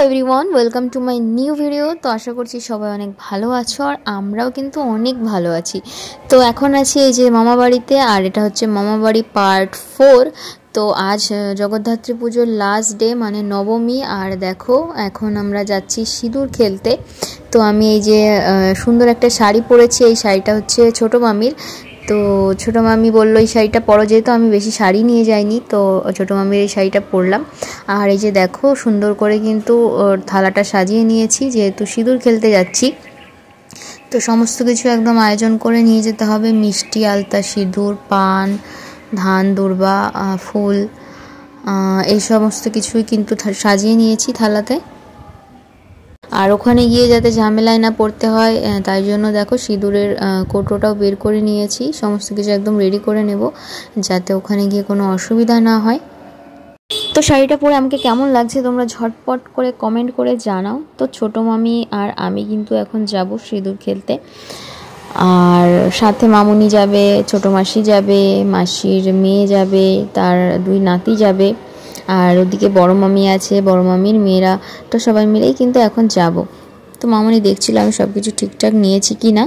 Everyone, welcome to my new video. তো আশা করছি সবাই অনেক ভালো আছো, আর আমরাও কিন্তু অনেক ভালো আছি। তো এখন আছি এই যে মামা বাড়িতে, আর এটা হচ্ছে মামা বাড়ি পার্ট 4। তো আজ জগদ্ধাত্রী পুজোর লাস্ট ডে, মানে নবমী। আর দেখো এখন আমরা যাচ্ছি সিঁদুর খেলতে। তো আমি এই যে সুন্দর একটা শাড়ি পরেছি, এই শাড়িটা হচ্ছে ছোটো মামির। তো ছোটো মামি বললো এই শাড়িটা পরো, যেহেতু আমি বেশি শাড়ি নিয়ে যাইনি, তো ছোটো মামির এই শাড়িটা পরলাম। আর এই যে দেখো সুন্দর করে কিন্তু থালাটা সাজিয়ে নিয়েছি, যেহেতু সিঁদুর খেলতে যাচ্ছি। তো সমস্ত কিছু একদম আয়োজন করে নিয়ে যেতে হবে, মিষ্টি, আলতা, সিঁদুর, পান, ধান, দূর্বা, ফুল, এই সমস্ত কিছুই কিন্তু সাজিয়ে নিয়েছি থালাতে। আর ওখানে গিয়ে যাতে ঝামেলায় না পড়তে হয়, তাই জন্য দেখো সিঁদুরের কৌটোটাও বের করে নিয়েছি। সমস্ত কিছু একদম রেডি করে নেব, যাতে ওখানে গিয়ে কোনো অসুবিধা না হয়। তো শাড়িটা পরে আমাকে কেমন লাগছে তোমরা ঝটপট করে কমেন্ট করে জানাও। তো ছোটো মামি আর আমি কিন্তু এখন যাব সিঁদুর খেলতে, আর সাথে মামুনি যাবে, ছোটো মাসি যাবে, মাসির মেয়ে যাবে, তার 2 নাতি যাবে, আর ওদিকে বড় মামি আছে, বড় মামির মেয়েরা। তো সবাই মিলেই কিন্তু এখন যাব। তো মামুনি দেখছিল আমি সব কিছু ঠিকঠাক নিয়েছি কি না।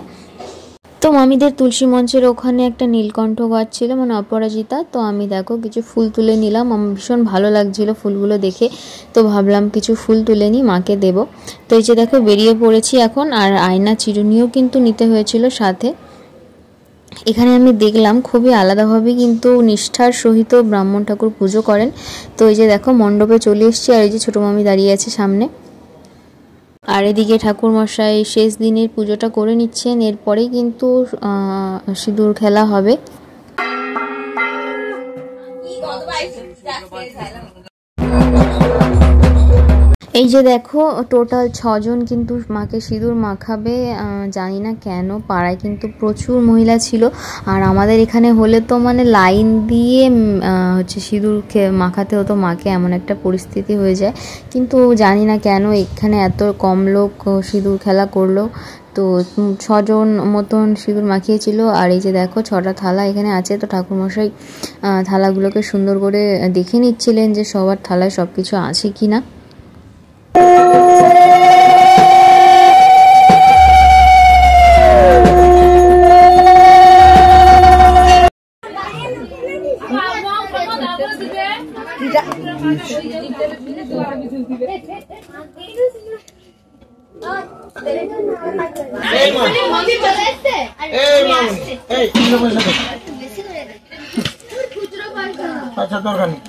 তো মামিদের তুলসী মঞ্চের ওখানে একটা নীলকণ্ঠ গাছ ছিল, মানে অপরাজিতা। তো আমি দেখো কিছু ফুল তুলে নিলাম, আমার ভীষণ ভালো লাগছিল ফুলগুলো দেখে। তো ভাবলাম কিছু ফুল তুলে নিই, মাকে দেব। তো এই যে দেখো বেরিয়ে পড়েছি এখন। আর আয়না চিরুনিও কিন্তু নিতে হয়েছিল সাথে। এখানে আমি দেখলাম খুবই আলাদাভাবে কিন্তু নিষ্ঠার সহিত ব্রাহ্মণ ঠাকুর পুজো করেন। তো এই যে দেখো মণ্ডপে চলে এসেছি, আর এই যে ছোটো মামি দাঁড়িয়ে আছে সামনে। আর এদিকে ঠাকুরমশাই শেষ দিনের পুজোটা করে নিচ্ছেন, এরপরেই কিন্তু সিঁদুর খেলা হবে। এই যে দেখো টোটাল 6 জন কিন্তু মাকে সিঁদুর মাখাবে। জানি না কেন, পাড়ায় কিন্তু প্রচুর মহিলা ছিল। আর আমাদের এখানে হলে তো মানে লাইন দিয়ে হচ্ছে সিঁদুর মাখাতে হতো মাকে, এমন একটা পরিস্থিতি হয়ে যায়। কিন্তু জানি না কেন এখানে এত কম লোক সিঁদুর খেলা করলো। তো 6 জন মতন সিঁদুর মাখিয়েছিল। আর এই যে দেখো 6টা থালা এখানে আছে। তো ঠাকুরমশাই থালাগুলোকে সুন্দর করে দেখে নিচ্ছিলেন যে সবার থালায় সব কিছু আছে কি না। আচ্ছা দরকার নেই,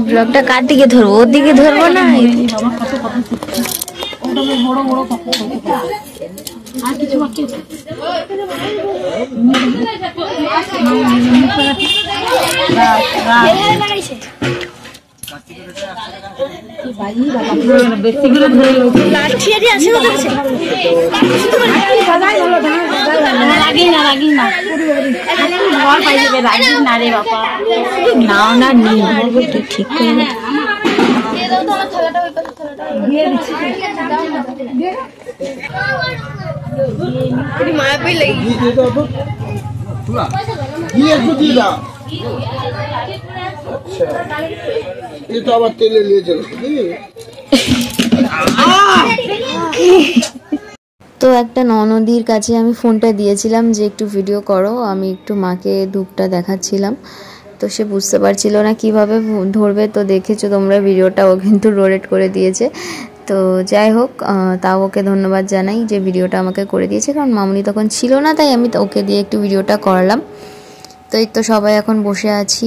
ব্লগটা কার দিকে ধরবো, ওর দিকে ধরবো না? বড় বড় আর কিছু বাকি আছে? বেশি করে ধরে লাঠি আছে ওদের কাছে, রাগি না ঘর পাই যাবে, রাগি না রে বাবা, নাও না নিয়ে ঠিক করে মায়া পেয়ে লেগে ये तो आवाज तेले लिए चल। তো একটা ননদির কাছে আমি ফোনটা দিয়েছিলাম যে একটু ভিডিও করো, আমি একটু মাকে ধূপটা দেখাচ্ছিলাম। তো সে বুঝতে পারছিল না কিভাবে ধরবে। তো দেখেছো তোমরা ভিডিওটা, ও কিন্তু রোটেট করে দিয়েছে। তো যাই হোক, তাও ওকে ধন্যবাদ জানাই যে ভিডিওটা আমাকে করে দিয়েছে, কারণ মামুনি তখন ছিল না, তাই আমি ওকে দিয়ে একটু ভিডিওটা করালাম। তো এই তো সবাই এখন বসে আছি।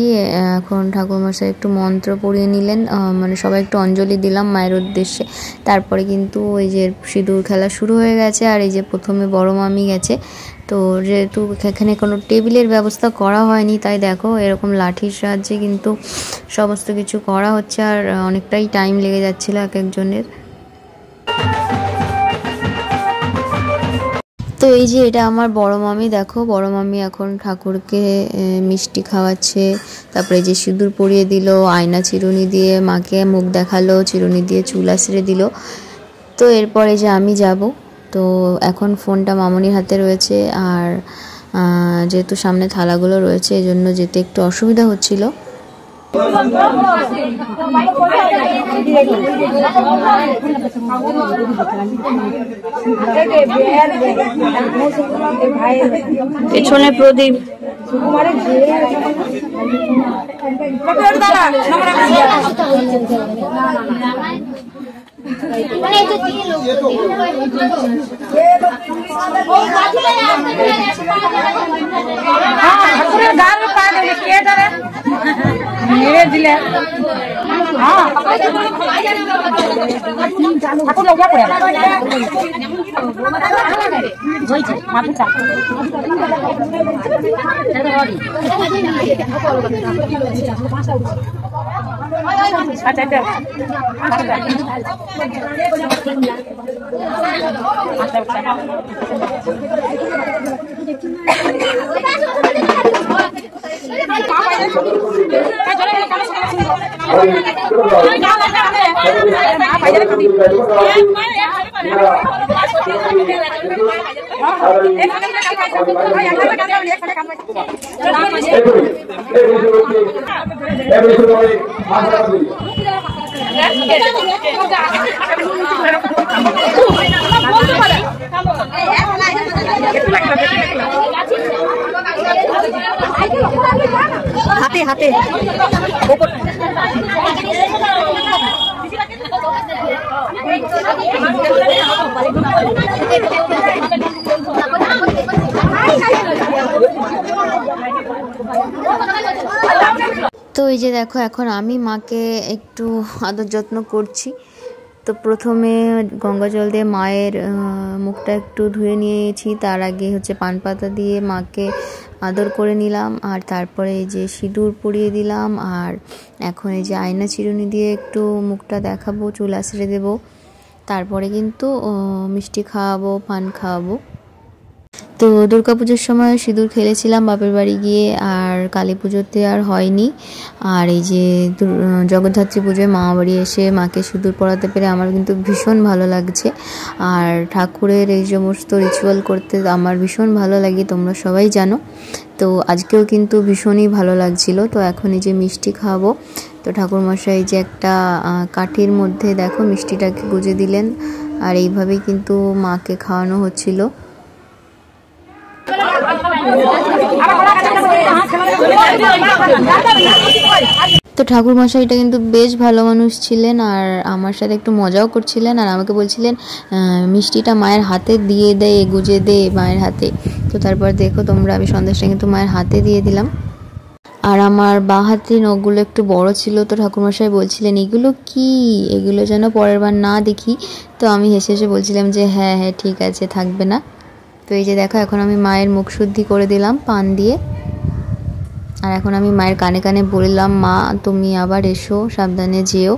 এখন ঠাকুরমশাই একটু মন্ত্র পড়িয়ে নিলেন, মানে সবাই একটু অঞ্জলি দিলাম মায়ের উদ্দেশ্যে। তারপরে কিন্তু ওই যে সিঁদুর খেলা শুরু হয়ে গেছে। আর এই যে প্রথমে বড় মামি গেছে। তো যেহেতু এখানে কোনো টেবিলের ব্যবস্থা করা হয়নি, তাই দেখো এরকম লাঠির সাহায্যে কিন্তু সমস্ত কিছু করা হচ্ছে। আর অনেকটাই টাইম লেগে যাচ্ছিলো এক একজনের। তো এই যে এটা আমার বড় মামি, দেখো বড় মামি এখন ঠাকুরকে মিষ্টি খাওয়াচ্ছে। তারপরে যে সিঁদুর পরিয়ে দিল, আয়না চিরুনি দিয়ে মাকে মুখ দেখালো, চিরুনি দিয়ে চুল আঁচড়ে দিল। তো এরপরে যে আমি যাব, তো এখন ফোনটা মামনির হাতে রয়েছে। আর যেহেতু সামনে থালাগুলো রয়েছে এই জন্য যেতে একটু অসুবিধা হচ্ছিল। পেছনে প্রদীপ দিলে হাতে হাতে তো এই যে দেখো এখন আমি মাকে একটু আদর যত্ন করছি। তো প্রথমে গঙ্গা জল দিয়ে মায়ের মুখটা একটু ধুয়ে নিয়েছি, তার আগে হচ্ছে পান পাতা দিয়ে মাকে আদর করে নিলাম, আর তারপরে এই যে সিঁদুর পরিয়ে দিলাম, আর এখন এই যে আয়না চিরুনি দিয়ে একটু মুখটা দেখাবো, চুল আঁচড়ে দেবো, তারপরে কিন্তু মিষ্টি খাওয়াবো, পান খাওয়াবো। তো দুর্গাপুজোর সময় সিঁদুর খেলেছিলাম বাপের বাড়ি গিয়ে, আর কালী পুজোতে আর হয়নি। আর এই যে জগদ্ধাত্রী পুজোয় মামা বাড়ি এসে মাকে সিঁদুর পরাতে পেরে আমার কিন্তু ভীষণ ভালো লাগছে। আর ঠাকুরের এই সমস্ত রিচুয়াল করতে আমার ভীষণ ভালো লাগে, তোমরা সবাই জানো। তো আজকেও কিন্তু ভীষণই ভালো লাগছিল। তো এখন এই যে মিষ্টি খাওয়াবো। তো ঠাকুরমশাই যে একটা কাঠির মধ্যে দেখো মিষ্টিটাকে গুজে দিলেন, আর এইভাবেই কিন্তু মাকে খাওয়ানো হচ্ছিল। তো ঠাকুর মশাইটা কিন্তু বেশ ভালো মানুষ ছিলেন, আর আমার সাথে একটু মজাও করছিলেন, আর আমাকে বলছিলেন মিষ্টিটা মায়ের হাতে দিয়ে দে, গুজে দে মায়ের হাতে। তো তারপর দেখো তোমরা, আমি সন্দেশটা কিন্তু মায়ের হাতে দিয়ে দিলাম। আর আমার বাঁ হাতে নখগুলো একটু বড় ছিল, তো ঠাকুরমশাই বলছিলেন এগুলো কি, এগুলো যেন পরের বার না দেখি। তো আমি হেসে হেসে বলছিলাম যে হ্যাঁ হ্যাঁ ঠিক আছে, থাকবে না। তো এই যে দেখো এখন আমি মায়ের মুখ শুদ্ধি করে দিলাম পান দিয়ে, আর এখন আমি মায়ের কানে কানে বললাম মা তুমি আবার এসো, সাবধানে যেও।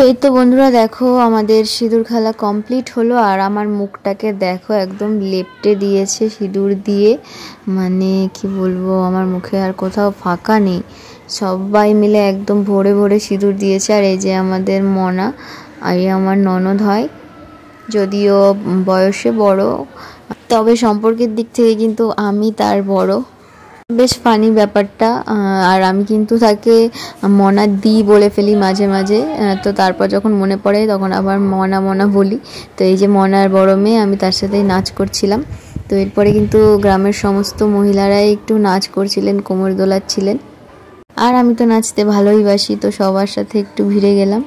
তো এই তো বন্ধুরা দেখো আমাদের সিঁদুর খেলা কমপ্লিট হলো, আর আমার মুখটাকে দেখো একদম লেপটে দিয়েছে সিঁদুর দিয়ে, মানে কি বলবো, আমার মুখে আর কোথাও ফাঁকা নেই, সবাই মিলে একদম ভরে ভরে সিঁদুর দিয়েছে। আর এই যে আমাদের মনা, আর আমার ননদ হয়, যদিও বয়সে বড়, তবে সম্পর্কের দিক থেকে কিন্তু আমি তার বড়। বেশ ফানি ব্যাপারটা। আর আমি কিন্তু তাকে মনা দি বলে ফেলি মাঝে মাঝে, তো তারপর যখন মনে পড়ে তখন আবার মনা মনা বলি। তো এই যে মনার বড় মেয়ে, আমি তার সাথেই নাচ করছিলাম। তো এরপরে কিন্তু গ্রামের সমস্ত মহিলারাই একটু নাচ করছিলেন, কোমর দোলাচ্ছিলেন, আর আমি তো নাচতে ভালোই বাসি, তো সবার সাথে একটু ভিড়ে গেলাম।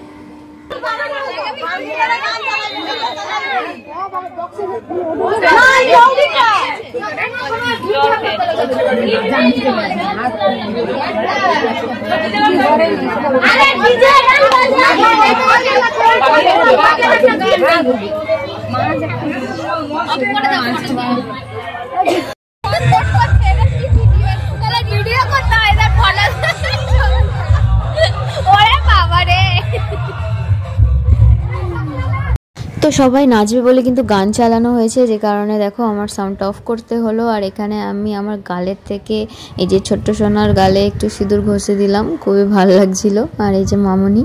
তো সবাই নাচবে বলে কিন্তু গান চালানো হয়েছে, যে কারণে দেখো আমার সাউন্ডটা অফ করতে হলো। আর এখানে আমি আমার গালের থেকে এই যে ছোট্ট সোনার গালে একটু সিঁদুর ঘষে দিলাম, খুবই ভালো লাগছিল। আর এই যে মামনি,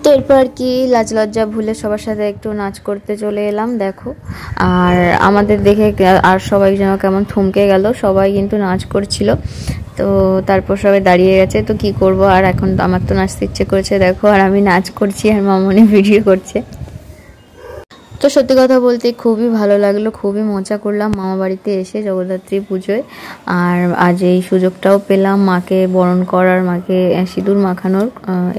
তো এরপর আর কি লাজ লজ্জা ভুলে সবার সাথে একটু নাচ করতে চলে এলাম দেখো। আর আমাদের দেখে আর সবাই যেন কেমন থমকে গেল, সবাই কিন্তু নাচ করছিল। তো তারপর সবাই দাঁড়িয়ে গেছে, তো কি করব, আর এখন আমার তো নাচতে ইচ্ছে করেছে দেখো, আর আমি নাচ করছি আর মামনি ভিডিও করছে। তো সত্যি কথা বলতে খুবই ভালো লাগলো, খুবই মজা করলাম মামা বাড়িতে এসে জগদ্ধাত্রী পুজোয়। আর আজ এই সুযোগটাও পেলাম মাকে বরণ করার, মাকে সিঁদুর মাখানোর,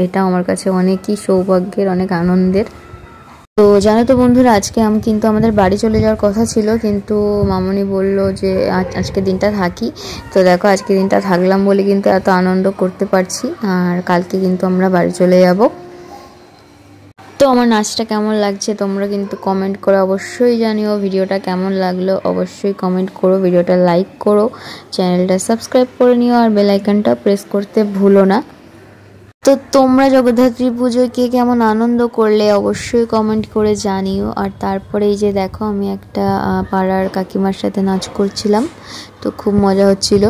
এটা আমার কাছে অনেকই সৌভাগ্যের, অনেক আনন্দের। তো জানো তো বন্ধুরা, আজকে আমি কিন্তু আমাদের বাড়ি চলে যাওয়ার কথা ছিল, কিন্তু মামনি বলল যে আজকে দিনটা থাকি। তো দেখো আজকে দিনটা থাকলাম বলে কিন্তু এত আনন্দ করতে পারছি, আর কালকে কিন্তু আমরা বাড়ি চলে যাব। তো আমার নাচটা কেমন লাগছে তোমরা কিন্তু কমেন্ট করে অবশ্যই জানিও, ভিডিওটা কেমন লাগলো অবশ্যই কমেন্ট করো, ভিডিওটা লাইক করো, চ্যানেলটা সাবস্ক্রাইব করে নিও, আর বেল আইকনটা প্রেস করতে ভুলো না। তো তোমরা জগদ্ধাত্রী পুজোয় কে কেমন আনন্দ করলে অবশ্যই কমেন্ট করে জানিও। আর তারপরে এই যে দেখো আমি একটা পাড়ার কাকিমার সাথে নাচ করছিলাম, তো খুব মজা হচ্ছিল।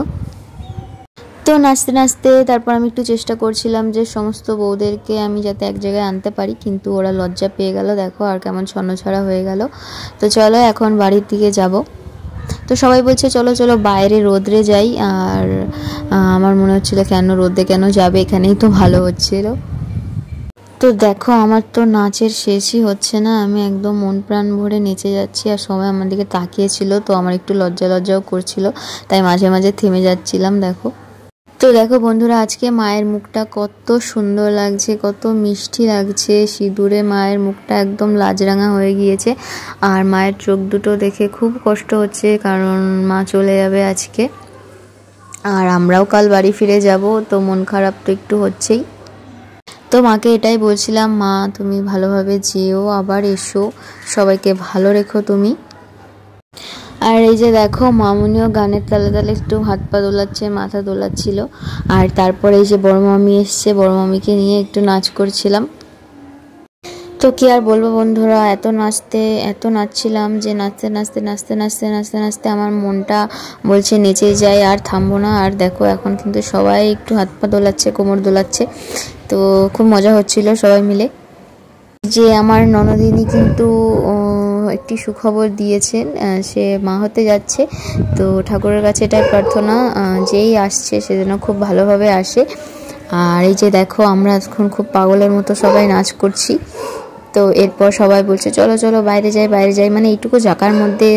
তো নাচতে নাচতে তারপর আমি একটু চেষ্টা করছিলাম যে সমস্ত বউদেরকে আমি যাতে এক জায়গায় আনতে পারি, কিন্তু ওরা লজ্জা পেয়ে গেল দেখো, আর কেমন ছন্নছাড়া হয়ে গেল। তো চলো এখন বাড়ির দিকে যাব। তো সবাই বলছে চলো চলো বাইরে রোদ্রে যাই, আর আমার মনে হচ্ছিল কেন রোদে কেন যাবে, এখানেই তো ভালো হচ্ছিল। তো দেখো আমার তো নাচের শেষই হচ্ছে না, আমি একদম মন প্রাণ ভরে নেচে যাচ্ছি, আর সবাই আমার দিকে তাকিয়েছিল, তো আমার একটু লজ্জা লজ্জাও করছিল, তাই মাঝে মাঝে থেমে যাচ্ছিলাম দেখো। তো দেখো বন্ধুরা, আজকে মায়ের মুখটা কত সুন্দর লাগছে, কত মিষ্টি লাগছে, সিঁদুরে মায়ের মুখটা একদম লাজরাঙা হয়ে গিয়েছে। আর মায়ের চোখ দুটো দেখে খুব কষ্ট হচ্ছে, কারণ মা চলে যাবে আজকে, আর আমরাও কাল বাড়ি ফিরে যাব, তো মন খারাপ তো একটু হচ্ছেই। তো মাকে এটাই বলছিলাম, মা তুমি ভালোভাবে যেও, আবার এসো, সবাইকে ভালো রেখো তুমি। আর এই যে দেখো মামুনিও গানের তালে তালে একটু হাত পা দোলাচ্ছে, মাথা দোলাচ্ছিল। আর তারপরে এই যে বড় মামি এসছে, বড় মামিকে নিয়ে একটু নাচ করছিলাম। তো কি আর বলবো বন্ধুরা, এত নাচছিলাম যে নাচতে নাচতে নাচতে নাচতে নাচতে নাচতে আমার মনটা বলছে নেচে যায়, আর থামবো না। আর দেখো এখন কিন্তু সবাই একটু হাত পা দোলাচ্ছে, কোমর দোলাচ্ছে, তো খুব মজা হচ্ছিল সবাই মিলে। যে আমার ননদিনী কিন্তু একটি সুখবর দিয়েছেন, সে মা হতে যাচ্ছে। তো ঠাকুরের কাছে এটাই প্রার্থনা, যেই আসছে সে যেন খুব ভালোভাবে আসে। আর এই যে দেখো আমরা এখন খুব পাগলের মতো সবাই নাচ করছি। তো এরপর সবাই বলছে চলো চলো বাইরে যাই বাইরে যাই, মানে এইটুকু জায়গার মধ্যে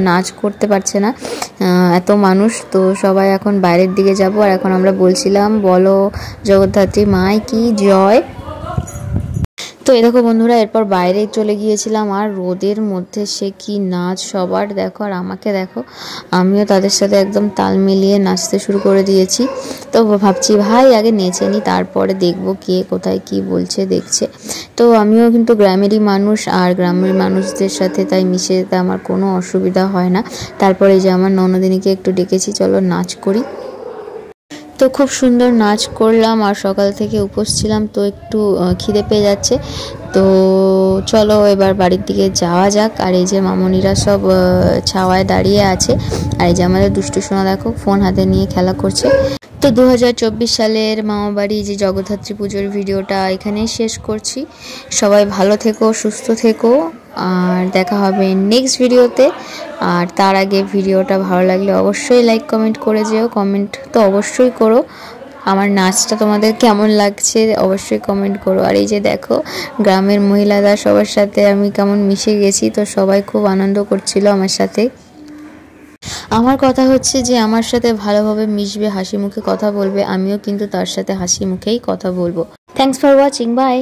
নাচ করতে পারছে না এত মানুষ, তো সবাই এখন বাইরের দিকে যাব। আর এখন আমরা বলছিলাম বলো জগদ্ধাত্রী মায় কি জয়। তো তো এই দেখো বন্ধুরা, এরপর বাইরে চলে গিয়েছিলাম আর রোদের মধ্যে সে কি নাচ সবার দেখো, আর আমাকে দেখো, আমিও তাদের সাথে একদম তাল মিলিয়ে নাচতে শুরু করে দিয়েছি। তো ভাবছি ভাই আগে নেচে নিই, তারপরে দেখবো কে কোথায় কি বলছে দেখছে। তো আমিও কিন্তু গ্রামেরই মানুষ, আর গ্রামের মানুষদের সাথে তাই মিশে যেতে আমার কোনো অসুবিধা হয় না। তারপরে যে আমার ননদিনীকে একটু ডেকেছি, চলো নাচ করি। তো খুব সুন্দর নাচ করলাম, আর সকাল থেকে উপোস ছিলাম, তো একটু খিদে পেয়ে যাচ্ছে। তো চলো এবার বাড়ির দিকে যাওয়া যাক। আর এই যে মামনিরা সব ছাওয়ায় দাঁড়িয়ে আছে, আর এই যে আমাদের দুষ্টু সোনা দেখো ফোন হাতে নিয়ে খেলা করছে। তো 2024 সালের মামাবাড়ি যে জগদ্ধাত্রী পুজোর ভিডিওটা এখানেই শেষ করছি। সবাই ভালো থেকো, সুস্থ থেকো, আর দেখা হবে নেক্সট ভিডিওতে। আর তার আগে ভিডিওটা ভালো লাগলে অবশ্যই লাইক কমেন্ট করে যেও। কমেন্ট তো অবশ্যই করো, আমার নাচটা তোমাদের কেমন লাগছে অবশ্যই কমেন্ট করো। আর এই যে দেখো গ্রামের মহিলারা সবার সাথে আমি কেমন মিশে গেছি, তো সবাই খুব আনন্দ করছিল আমার সাথে। আমার কথা হচ্ছে যে আমার সাথে ভালোভাবে মিশবে, হাসি মুখে কথা বলবে, আমিও কিন্তু তার সাথে হাসি মুখেই কথা বলবো। Thanks for watching, by.